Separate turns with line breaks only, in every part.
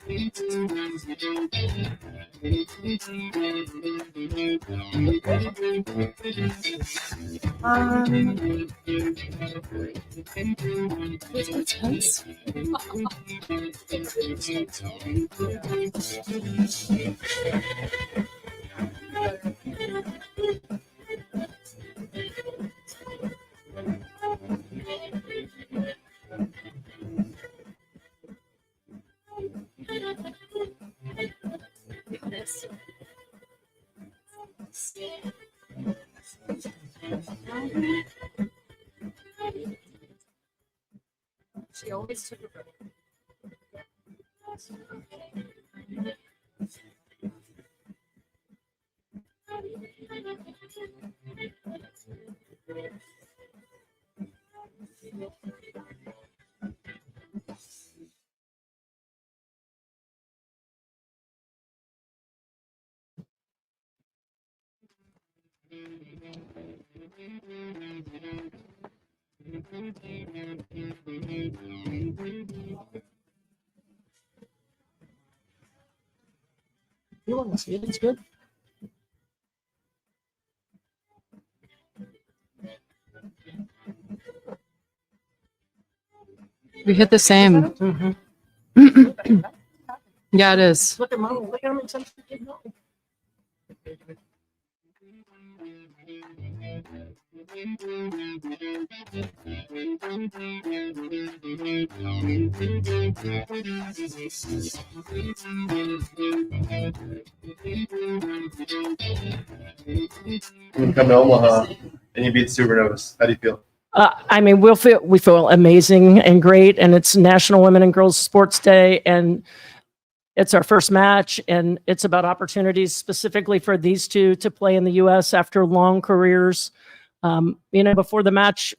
Intense. She always took a break. You want to see it? It's good. We hit the same. Mm-hmm. Yeah, it is. Look at mom. Look at him.
When you come to Omaha and you beat Supernovas, how do you feel?
I mean, we feel amazing and great, and it's National Women and Girls Sports Day, and it's our first match, and it's about opportunities specifically for these two to play in the U.S. after long careers. Before the match,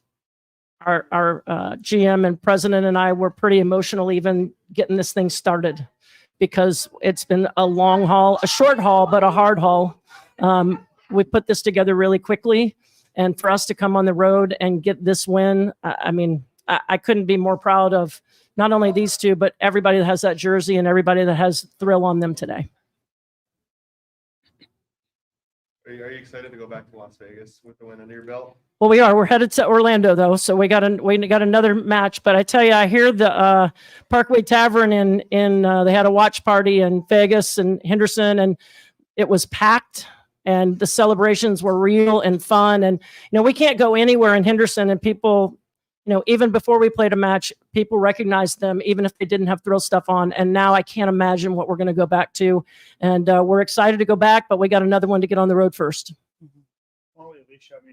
our GM and president and I were pretty emotional even getting this thing started, because it's been a long haul, a short haul, but a hard haul. We put this together really quickly, and for us to come on the road and get this win, I couldn't be more proud of not only these two, but everybody that has that jersey and everybody that has thrill on them today.
Are you excited to go back to Las Vegas with the win under your belt?
Well, we are. We're headed to Orlando, though, so we got another match. But I tell you, I hear the Parkway Tavern in they had a watch party in Vegas and Henderson, and it was packed, and the celebrations were real and fun. And we can't go anywhere in Henderson, and people, even before we played a match, people recognized them, even if they didn't have thrill stuff on. And now I can't imagine what we're going to go back to. And we're excited to go back, but we got another one to get on the road first.
Well, Alicia, I've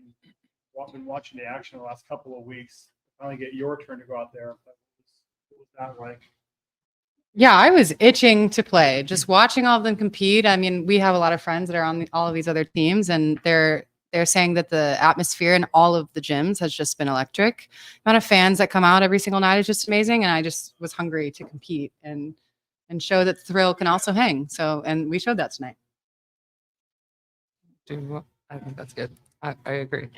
been watching the action the last couple of weeks. Finally get your turn to go out there. What was that like?
Yeah, I was itching to play. Just watching all of them compete. We have a lot of friends that are on all of these other teams, and they're saying that the atmosphere in all of the gyms has just been electric. The amount of fans that come out every single night is just amazing, and I just was hungry to compete and show that thrill can also hang. And we showed that tonight.
I think that's good. I agree.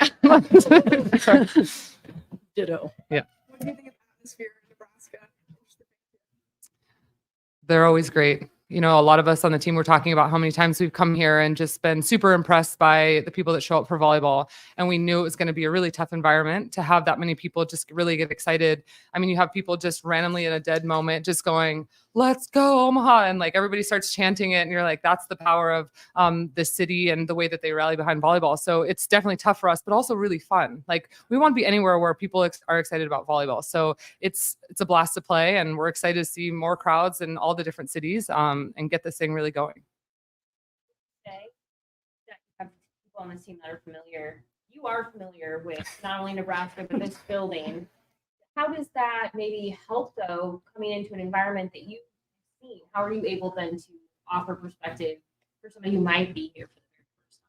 Ditto.
Yeah.
What do you think of the atmosphere in Nebraska?
They're always great. A lot of us on the team were talking about how many times we've come here and just been super impressed by the people that show up for volleyball. And we knew it was going to be a really tough environment to have that many people just really get excited. You have people just randomly in a dead moment just going, "Let's go Omaha." And everybody starts chanting it. And you're like, that's the power of the city and the way that they rally behind volleyball. So it's definitely tough for us, but also really fun. We want to be anywhere where people are excited about volleyball. So it's a blast to play. And we're excited to see more crowds in all the different cities and get this thing really going.
That you have people on this team that are familiar. You are familiar with not only Nebraska, but this building. How does that maybe help, though, coming into an environment that you've seen? How are you able then to offer perspective for somebody who might be here for the very first time?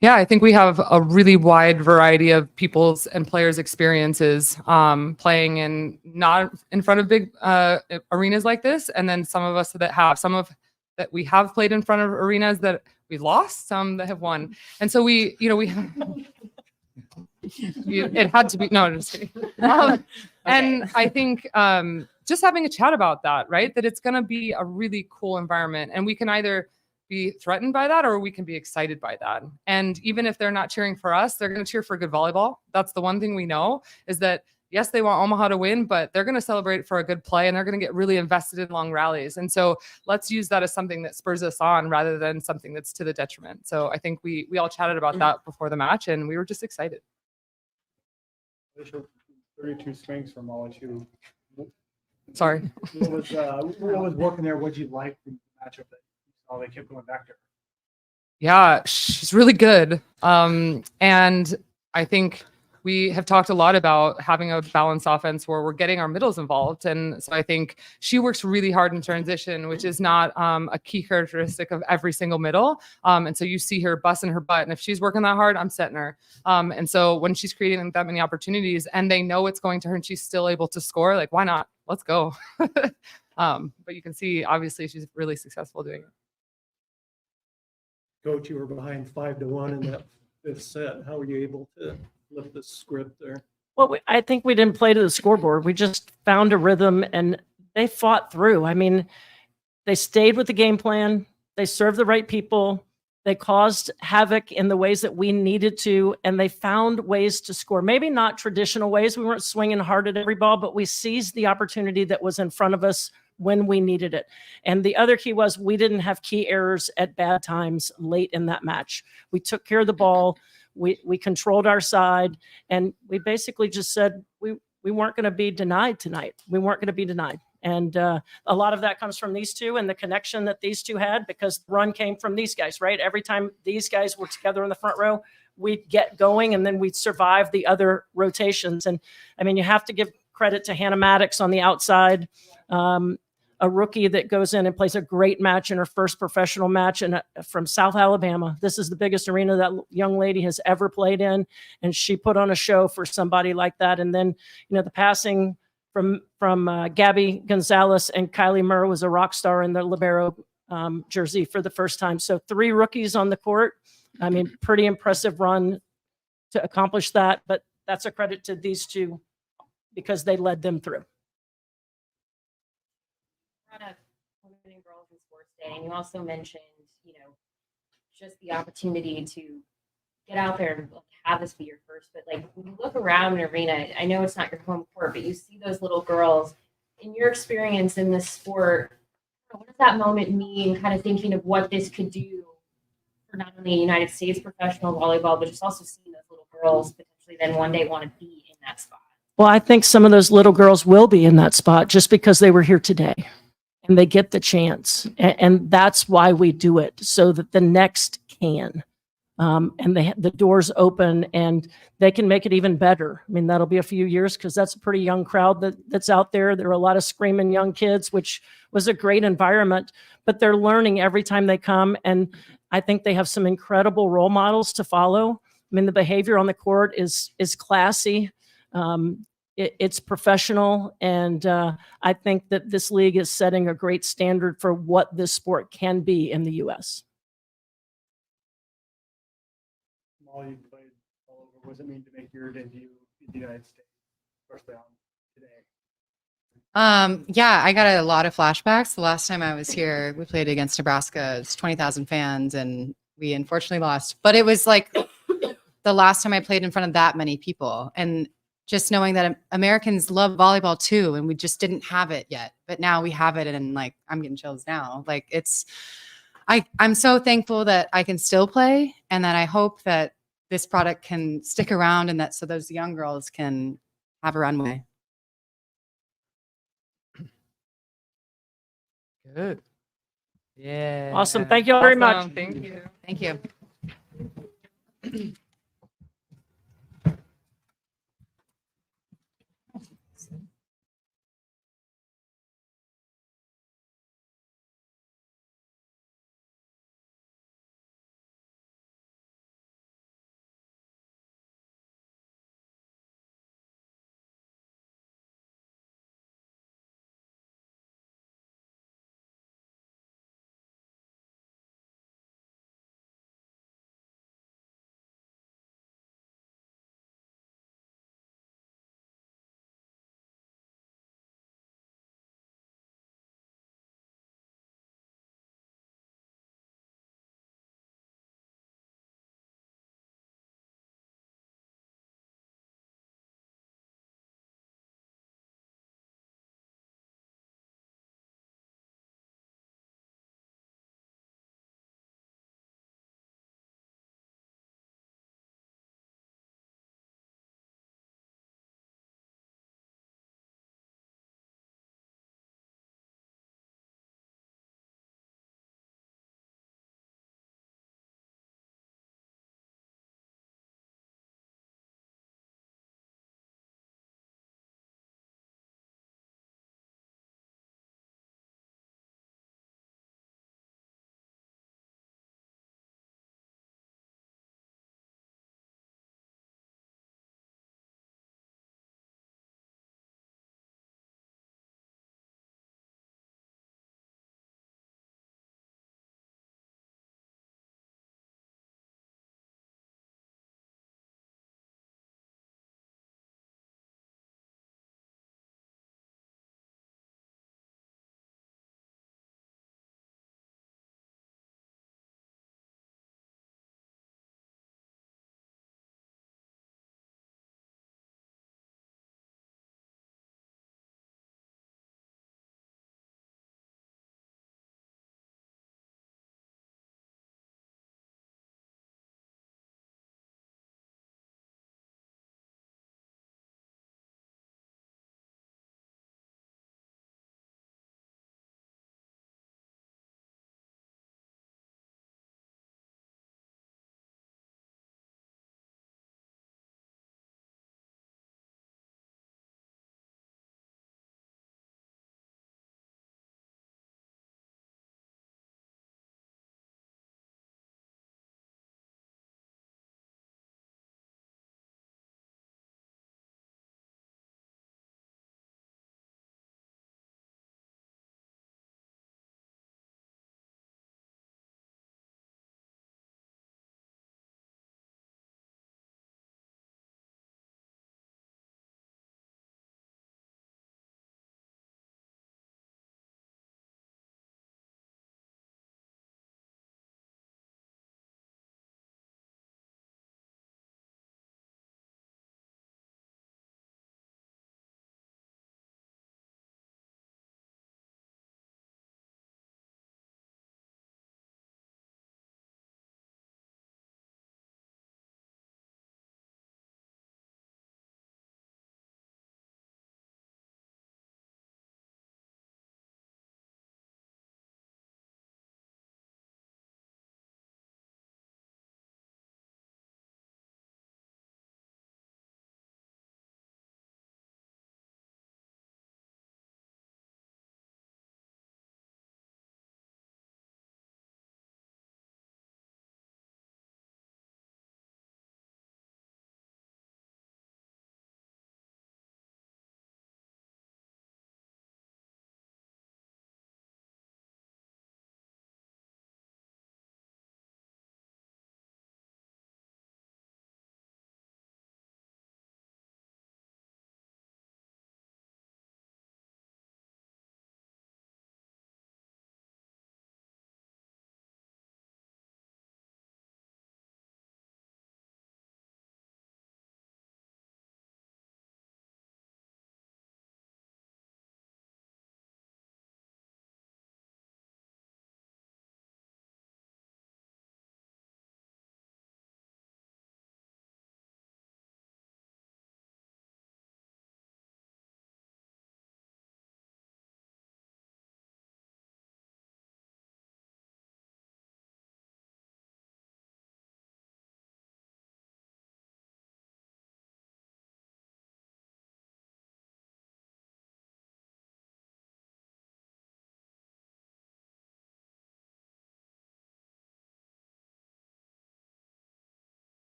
Yeah, I think we have a really wide variety of people's and players' experiences playing not in front of big arenas like this. And then some of us that we have played in front of arenas that we lost, some that have won. And so we have, it had to be, no, I'm just kidding. And I think just having a chat about that, right? That it's going to be a really cool environment, and we can either be threatened by that or we can be excited by that. And even if they're not cheering for us, they're going to cheer for good volleyball. That's the one thing we know is that yes, they want Omaha to win, but they're going to celebrate for a good play and they're going to get really invested in long rallies. And so let's use that as something that spurs us on rather than something that's to the detriment. So I think we all chatted about that before the match and we were just excited.
32 swings from Molly too.
Sorry.
What was working there? What'd you like from the matchup that you saw? They kept going back to her.
Yeah, she's really good. And I think we have talked a lot about having a balanced offense where we're getting our middles involved. And so I think she works really hard in transition, which is not a key characteristic of every single middle. And so you see her busting her butt. And if she's working that hard, I'm setting her. And so when she's creating that many opportunities and they know it's going to her and she's still able to score, like, why not? Let's go. But you can see, obviously, she's really successful doing it.
Coach, you were behind 5-1 in that fifth set. How were you able to lift the script there?
Well, I think we didn't play to the scoreboard. We just found a rhythm and they fought through. I mean, they stayed with the game plan. They served the right people. They caused havoc in the ways that we needed to, and they found ways to score. Maybe not traditional ways. We weren't swinging hard at every ball, but we seized the opportunity that was in front of us when we needed it. And the other key was we didn't have key errors at bad times late in that match. We took care of the ball. We controlled our side, and we basically just said we weren't going to be denied tonight. We weren't going to be denied. And a lot of that comes from these two and the connection that these two had, because the run came from these guys, right? Every time these guys were together in the front row, we'd get going and then we'd survive the other rotations. And I mean, you have to give credit to Hannah Maddox on the outside, a rookie that goes in and plays a great match in her first professional match from South Alabama. This is the biggest arena that young lady has ever played in. And she put on a show for somebody like that. And then, you know, the passing from Gabby Gonzalez and Kylie Murr was a rock star in the libero jersey for the first time. So 3 rookies on the court. I mean, pretty impressive run to accomplish that, but that's a credit to these two because they led them through.
Brought up Women and Girls in Sports Day, and you also mentioned, you know, just the opportunity to get out there and have this be your first. But like when you look around an arena, I know it's not your home court, but you see those little girls. In your experience in this sport, what does that moment mean? Kind of thinking of what this could do for not only United States professional volleyball, but just also seeing those little girls potentially then one day want to be in that spot.
Well, I think some of those little girls will be in that spot just because they were here today and they get the chance. And that's why we do it, so that the next can. And the doors open and they can make it even better. I mean, that'll be a few years because that's a pretty young crowd that's out there. There are a lot of screaming young kids, which was a great environment, but they're learning every time they come. And I think they have some incredible role models to follow. I mean, the behavior on the court is classy. It's professional. And I think that this league is setting a great standard for what this sport can be in the U.S.
Molly, you played all over. What does it mean to make your debut in the United States, especially on today?
Yeah, I got a lot of flashbacks. The last time I was here, we played against Nebraska. It's 20,000 fans, and we unfortunately lost. But it was like the last time I played in front of that many people, and just knowing that Americans love volleyball too, and we just didn't have it yet. But now we have it, and like I'm getting chills now. Like I'm so thankful that I can still play, and that I hope that this product can stick around, and that so those young girls can have a runway.
Good. Yeah.
Awesome. Thank you all very much.
Awesome. Thank you.
Thank you.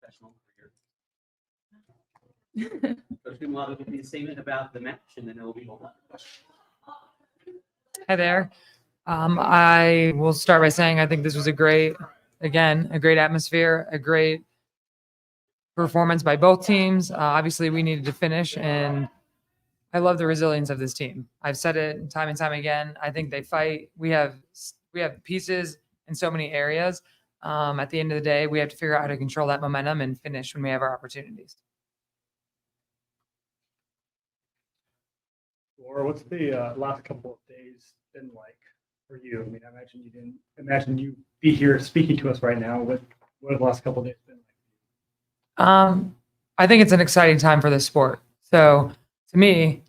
professional career. Coach Gumala, give me a statement about the match, and then it will be all done.
Hi there. I will start by saying I think this was a great atmosphere, a great performance by both teams. Obviously, we needed to finish, and I love the resilience of this team. I've said it time and time again. I think they fight. We have pieces in so many areas. At the end of the day, we have to figure out how to control that momentum and finish when we have our opportunities.
Laura, what's the last couple of days been like for you? I mean, I imagine you didn't imagine you be here speaking to us right now. What have the last couple of days been like?
I think it's an exciting time for this sport. So to me,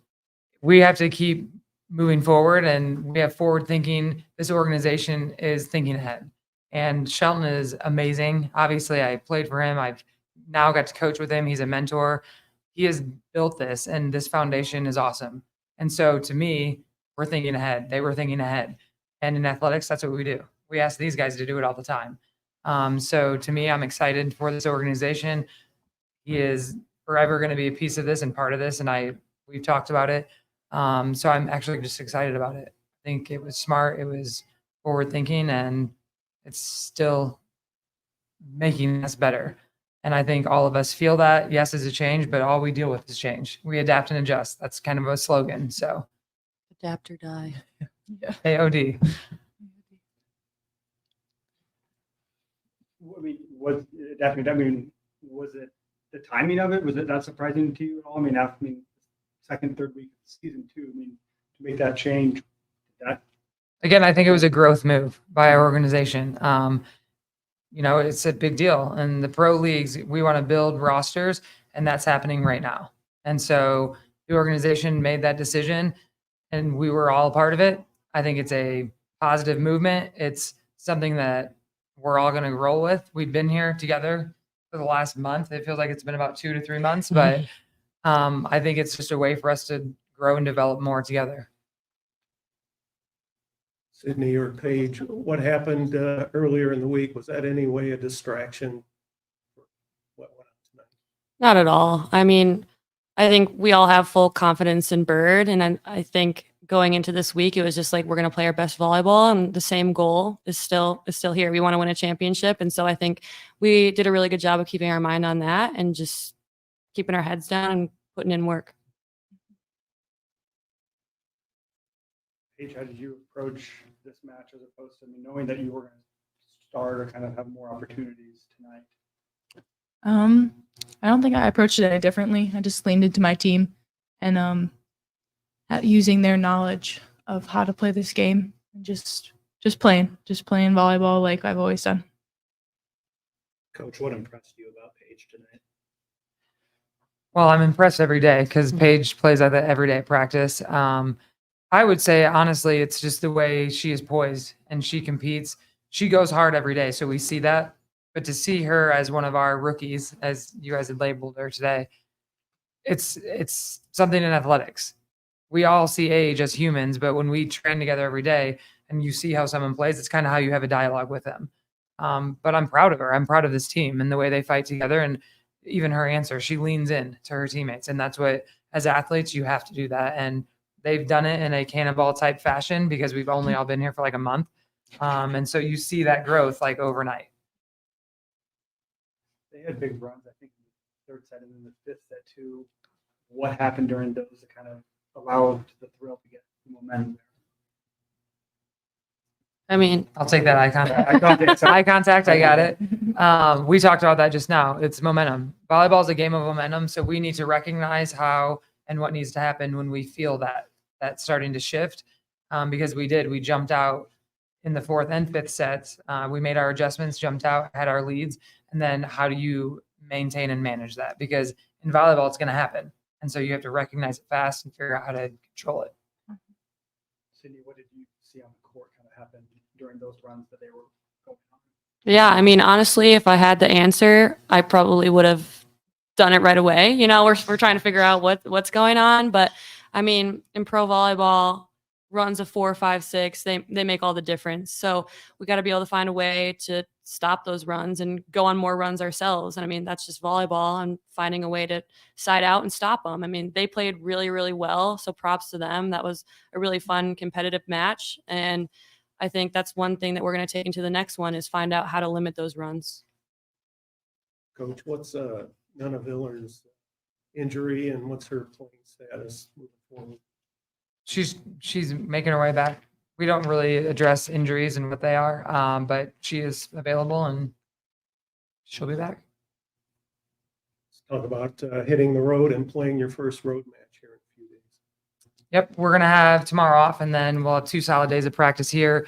we have to keep moving forward, and we have forward thinking. This organization is thinking ahead, and Shelton is amazing. Obviously, I played for him. I've now got to coach with him. He's a mentor. He has built this, and this foundation is awesome. And so to me, we're thinking ahead. They were thinking ahead. And in athletics, that's what we do. We ask these guys to do it all the time. So to me, I'm excited for this organization. He is forever going to be a piece of this and part of this. And we've talked about it. So I'm actually just excited about it. I think it was smart. It was forward thinking, and it's still making us better. And I think all of us feel that. Yes, it's a change, but all we deal with is change. We adapt and adjust. That's kind of a slogan. So
Adapt or die.
AOD.
I mean, was definitely. I mean, was it the timing of it? Was it that surprising to you at all? I mean, second, third week of the season too. I mean, to make that change,
Again, I think it was a growth move by our organization. It's a big deal. And the pro leagues, we want to build rosters, and that's happening right now. And so the organization made that decision, and we were all a part of it. I think it's a positive movement. It's something that we're all going to roll with. We've been here together for the last month. It feels like it's been about 2 to 3 months, but I think it's just a way for us to grow and develop more together.
Sydney or Paige, what happened earlier in the week? Was that any way a distraction? What went on tonight?
Not at all. I mean, I think we all have full confidence in Bird, and I think going into this week, it was just like we're going to play our best volleyball, and the same goal is still here. We want to win a championship, and so I think we did a really good job of keeping our mind on that and just keeping our heads down and putting in work.
Paige, how did you approach this match as opposed to knowing that you were going to start or kind of have more opportunities tonight?
I don't think I approached it any differently. I just leaned into my team and using their knowledge of how to play this game and just playing volleyball like I've always done.
Coach, what impressed you about Paige tonight?
Well, I'm impressed every day because Paige plays at the everyday practice. I would say, honestly, it's just the way she is poised and she competes. She goes hard every day, so we see that. But to see her as one of our rookies, as you guys had labeled her today, it's something in athletics. We all see age as humans, but when we train together every day and you see how someone plays, it's kind of how you have a dialogue with them. But I'm proud of her. I'm proud of this team and the way they fight together. And even her answer, she leans in to her teammates. And that's what, as athletes, you have to do that. And they've done it in a cannonball type fashion because we've only all been here for like a month. And so you see that growth like overnight.
They had big runs, I think, in the third set and then the fifth set too. What happened during those to kind of allow the thrill to get momentum there?
I mean,
I'll take that eye contact.
Eye contact.
Eye contact, I got it. We talked about that just now. It's momentum. Volleyball is a game of momentum, so we need to recognize how and what needs to happen when we feel that starting to shift. Because we did. We jumped out in the fourth and fifth sets. We made our adjustments, jumped out, had our leads, and then how do you maintain and manage that? Because in volleyball, it's going to happen. And so you have to recognize it fast and figure out how to control it.
Sydney, what did you see on the court kind of happen during those runs that they were going on?
yeah, I mean, honestly, if I had the answer, I probably would have done it right away. You know, we're trying to figure out what's going on, but I mean, in pro volleyball, runs of 4, 5, 6, they make all the difference. So we got to be able to find a way to stop those runs and go on more runs ourselves. And I mean, that's just volleyball and finding a way to side out and stop them. I mean, they played really, really well. So props to them. That was a really fun competitive match. And I think that's one thing that we're going to take into the next one is find out how to limit those runs.
Coach, what's Nana Villar's injury and what's her playing status moving forward?
She's making her way back. We don't really address injuries and what they are, but she is available and she'll be back.
Let's talk about hitting the road and playing your first road match here in a few days.
Yep, we're gonna have tomorrow off, and then we'll have 2 solid days of practice here.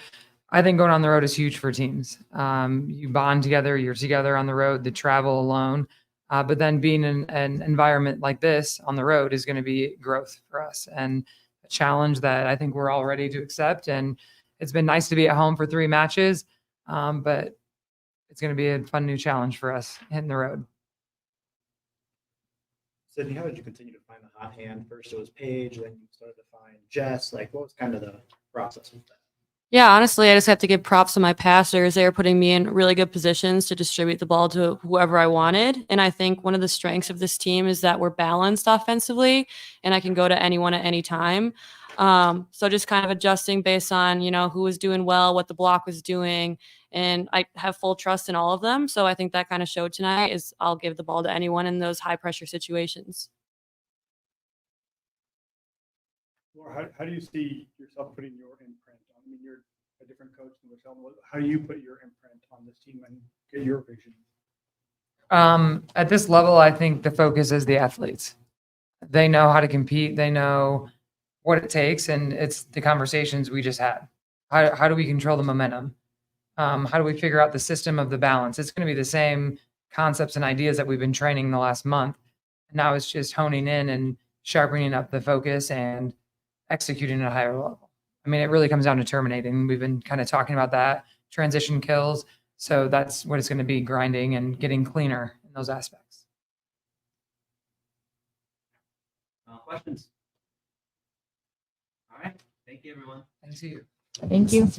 I think going on the road is huge for teams. You bond together, you're together on the road, the travel alone, but then being in an environment like this on the road is going to be growth for us and a challenge that I think we're all ready to accept. And it's been nice to be at home for 3 matches, but it's going to be a fun new challenge for us hitting the road.
Sydney, how did you continue to find the hot hand? First it was Paige, then you started to find Jess. Like, what was kind of the process with that?
Yeah, honestly, I just have to give props to my passers. They were putting me in really good positions to distribute the ball to whoever I wanted. And I think one of the strengths of this team is that we're balanced offensively and I can go to anyone at any time. So just kind of adjusting based on, who was doing well, what the block was doing. And I have full trust in all of them. So I think that kind of showed tonight is I'll give the ball to anyone in those high pressure situations.
Laura, how do you see yourself putting your imprint on? I mean, you're a different coach than Michelle. How do you put your imprint on this team and get your vision?
At this level, I think the focus is the athletes. They know how to compete. They know what it takes, and it's the conversations we just had. How do we control the momentum? How do we figure out the system of the balance? It's going to be the same concepts and ideas that we've been training the last month. And now it's just honing in and sharpening up the focus and executing at a higher level. I mean, it really comes down to terminating. We've been kind of talking about that, transition kills. So that's what it's going to be, grinding and getting cleaner in those aspects.
Questions? All right. Thank you, everyone.
Thanks to you.
Thank you.